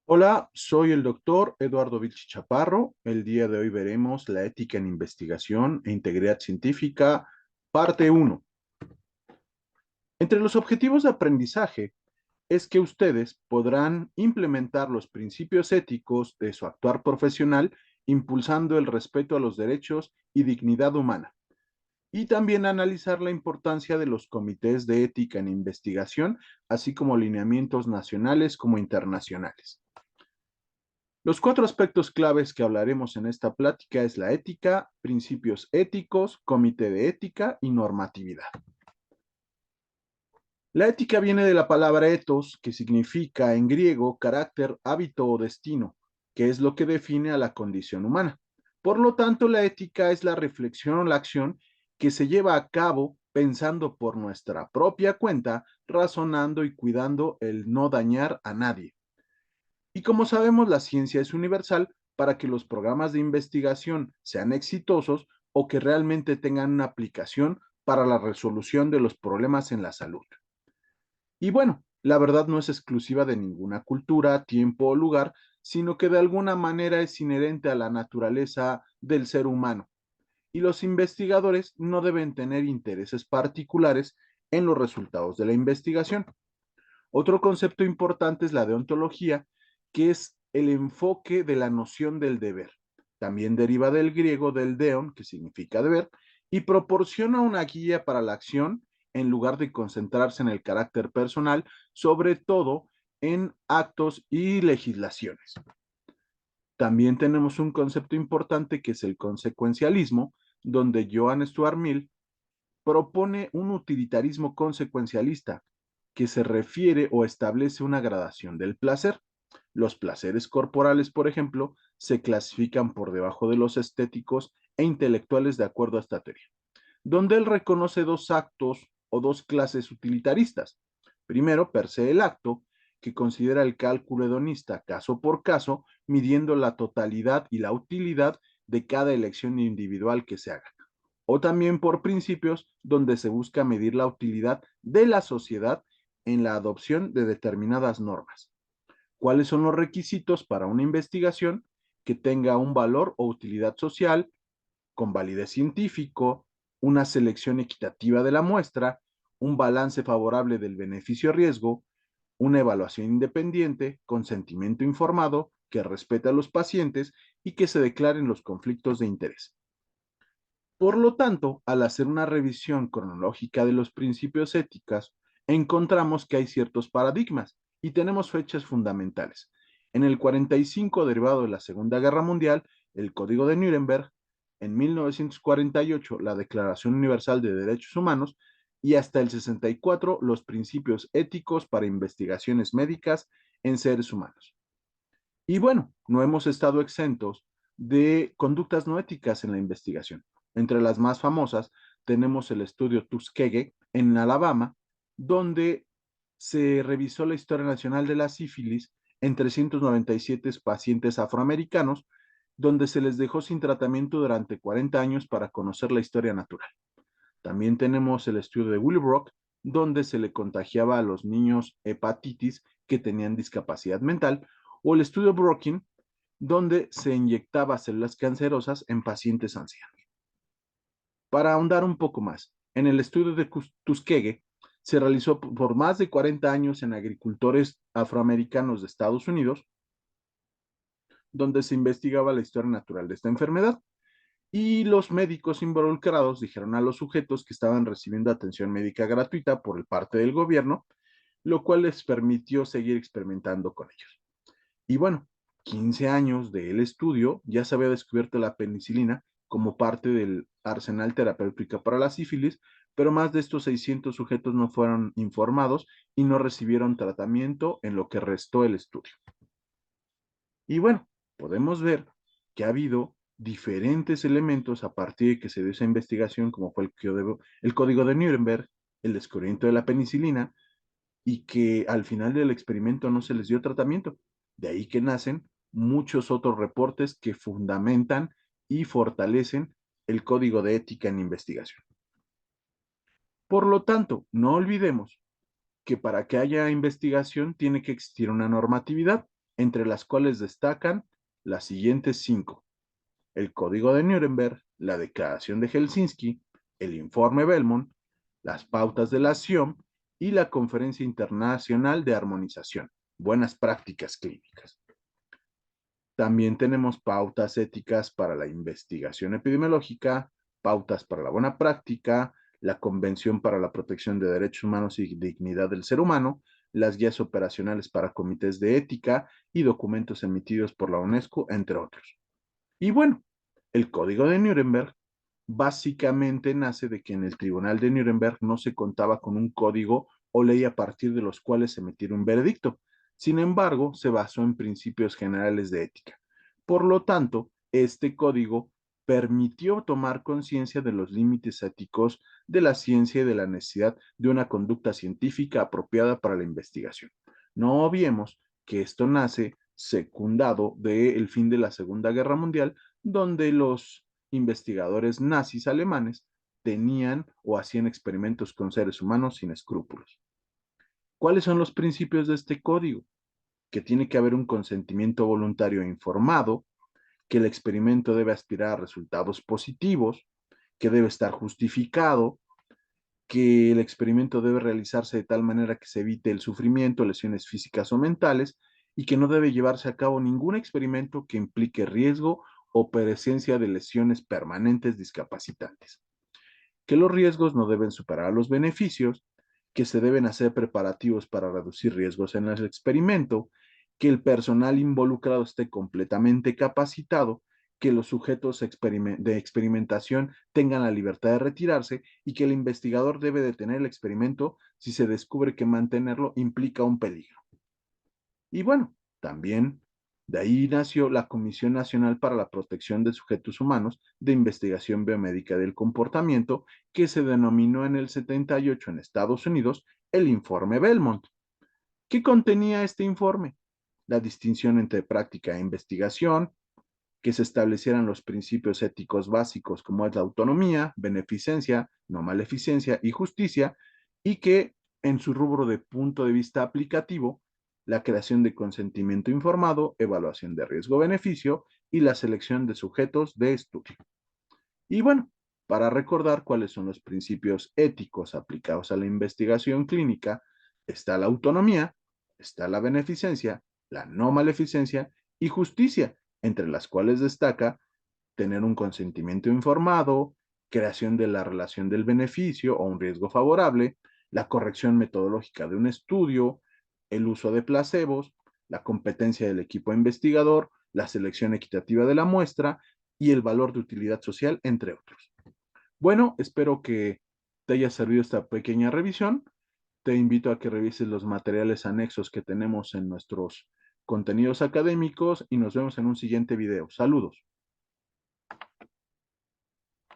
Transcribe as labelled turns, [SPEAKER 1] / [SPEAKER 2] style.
[SPEAKER 1] Hola, soy el doctor Eduardo Vilchi Chaparro. El día de hoy veremos la ética en investigación e integridad científica, parte uno. Entre los objetivos de aprendizaje es que ustedes podrán implementar los principios éticos de su actuar profesional, impulsando el respeto a los derechos y dignidad humana, y también analizar la importancia de los comités de ética en investigación, así como lineamientos nacionales como internacionales. Los cuatro aspectos claves que hablaremos en esta plática es la ética, principios éticos, comité de ética y normatividad. La ética viene de la palabra ethos, que significa en griego carácter, hábito o destino, que es lo que define a la condición humana. Por lo tanto, la ética es la reflexión o la acción que se lleva a cabo pensando por nuestra propia cuenta, razonando y cuidando el no dañar a nadie. Y como sabemos, la ciencia es universal para que los programas de investigación sean exitosos o que realmente tengan una aplicación para la resolución de los problemas en la salud. Y bueno, la verdad no es exclusiva de ninguna cultura, tiempo o lugar, sino que de alguna manera es inherente a la naturaleza del ser humano. Y los investigadores no deben tener intereses particulares en los resultados de la investigación. Otro concepto importante es la deontología, que es el enfoque de la noción del deber. También deriva del griego del deon, que significa deber, y proporciona una guía para la acción en lugar de concentrarse en el carácter personal, sobre todo en actos y legislaciones. También tenemos un concepto importante que es el consecuencialismo, donde Johann Stuart Mill propone un utilitarismo consecuencialista que se refiere o establece una gradación del placer. Los placeres corporales, por ejemplo, se clasifican por debajo de los estéticos e intelectuales de acuerdo a esta teoría, donde él reconoce dos actos o dos clases utilitaristas. Primero, per se el acto, que considera el cálculo hedonista caso por caso, midiendo la totalidad y la utilidad de cada elección individual que se haga, o también por principios donde se busca medir la utilidad de la sociedad en la adopción de determinadas normas. ¿Cuáles son los requisitos para una investigación que tenga un valor o utilidad social, con validez científico, una selección equitativa de la muestra, un balance favorable del beneficio-riesgo, una evaluación independiente, consentimiento informado, que respete a los pacientes y que se declaren los conflictos de interés? Por lo tanto, al hacer una revisión cronológica de los principios éticos, encontramos que hay ciertos paradigmas y tenemos fechas fundamentales. En el 45, derivado de la Segunda Guerra Mundial, el Código de Nuremberg; en 1948, la Declaración Universal de Derechos Humanos; y hasta el 64, los principios éticos para investigaciones médicas en seres humanos. Y bueno, no hemos estado exentos de conductas no éticas en la investigación. Entre las más famosas tenemos el estudio Tuskegee en Alabama, donde se revisó la historia nacional de la sífilis en 397 pacientes afroamericanos, donde se les dejó sin tratamiento durante 40 años para conocer la historia natural. También tenemos el estudio de Willebroek, donde se le contagiaba a los niños hepatitis que tenían discapacidad mental, o el estudio Brokin, donde se inyectaba células cancerosas en pacientes ancianos. Para ahondar un poco más, en el estudio de Tuskegee se realizó por más de 40 años en agricultores afroamericanos de Estados Unidos, donde se investigaba la historia natural de esta enfermedad. Y los médicos involucrados dijeron a los sujetos que estaban recibiendo atención médica gratuita por parte del gobierno, lo cual les permitió seguir experimentando con ellos. Y bueno, 15 años del estudio ya se había descubierto la penicilina como parte del arsenal terapéutico para la sífilis, pero más de estos 600 sujetos no fueron informados y no recibieron tratamiento en lo que restó el estudio. Y bueno, podemos ver que ha habido diferentes elementos a partir de que se dio esa investigación, como fue el código de Nuremberg, el descubrimiento de la penicilina, y que al final del experimento no se les dio tratamiento. De ahí que nacen muchos otros reportes que fundamentan y fortalecen el código de ética en investigación. Por lo tanto, no olvidemos que para que haya investigación tiene que existir una normatividad. entre las cuales destacan las siguientes 5: el Código de Nuremberg, la Declaración de Helsinki, el Informe Belmont, las pautas de la SIOM y la Conferencia Internacional de Armonización. Buenas prácticas clínicas. También tenemos pautas éticas para la investigación epidemiológica, pautas para la buena práctica, la Convención para la Protección de Derechos Humanos y Dignidad del Ser Humano, las guías operacionales para comités de ética y documentos emitidos por la UNESCO, entre otros. Y bueno, el Código de Nuremberg básicamente nace de que en el Tribunal de Nuremberg no se contaba con un código o ley a partir de los cuales emitir un veredicto. Sin embargo, se basó en principios generales de ética. Por lo tanto, este código permitió tomar conciencia de los límites éticos de la ciencia y de la necesidad de una conducta científica apropiada para la investigación. No olvidemos que esto nace secundado del fin de la Segunda Guerra Mundial, donde los investigadores nazis alemanes tenían o hacían experimentos con seres humanos sin escrúpulos. ¿Cuáles son los principios de este código? Que tiene que haber un consentimiento voluntario e informado, que el experimento debe aspirar a resultados positivos, que debe estar justificado, que el experimento debe realizarse de tal manera que se evite el sufrimiento, lesiones físicas o mentales, y que no debe llevarse a cabo ningún experimento que implique riesgo o presencia de lesiones permanentes discapacitantes. Que los riesgos no deben superar a los beneficios, que se deben hacer preparativos para reducir riesgos en el experimento, que el personal involucrado esté completamente capacitado, que los sujetos de experimentación tengan la libertad de retirarse y que el investigador debe detener el experimento si se descubre que mantenerlo implica un peligro. Y bueno, también de ahí nació la Comisión Nacional para la Protección de Sujetos Humanos de Investigación Biomédica del Comportamiento, que se denominó en el 78 en Estados Unidos el Informe Belmont. ¿Qué contenía este informe? La distinción entre práctica e investigación, que se establecieran los principios éticos básicos como es la autonomía, beneficencia, no maleficencia y justicia, y que en su rubro de punto de vista aplicativo, la creación de consentimiento informado, evaluación de riesgo-beneficio y la selección de sujetos de estudio. Y bueno, para recordar cuáles son los principios éticos aplicados a la investigación clínica, está la autonomía, está la beneficencia, la no maleficencia y justicia, entre las cuales destaca tener un consentimiento informado, creación de la relación del beneficio o un riesgo favorable, la corrección metodológica de un estudio, el uso de placebos, la competencia del equipo investigador, la selección equitativa de la muestra y el valor de utilidad social, entre otros. Bueno, espero que te haya servido esta pequeña revisión. Te invito a que revises los materiales anexos que tenemos en nuestros contenidos académicos y nos vemos en un siguiente video. Saludos.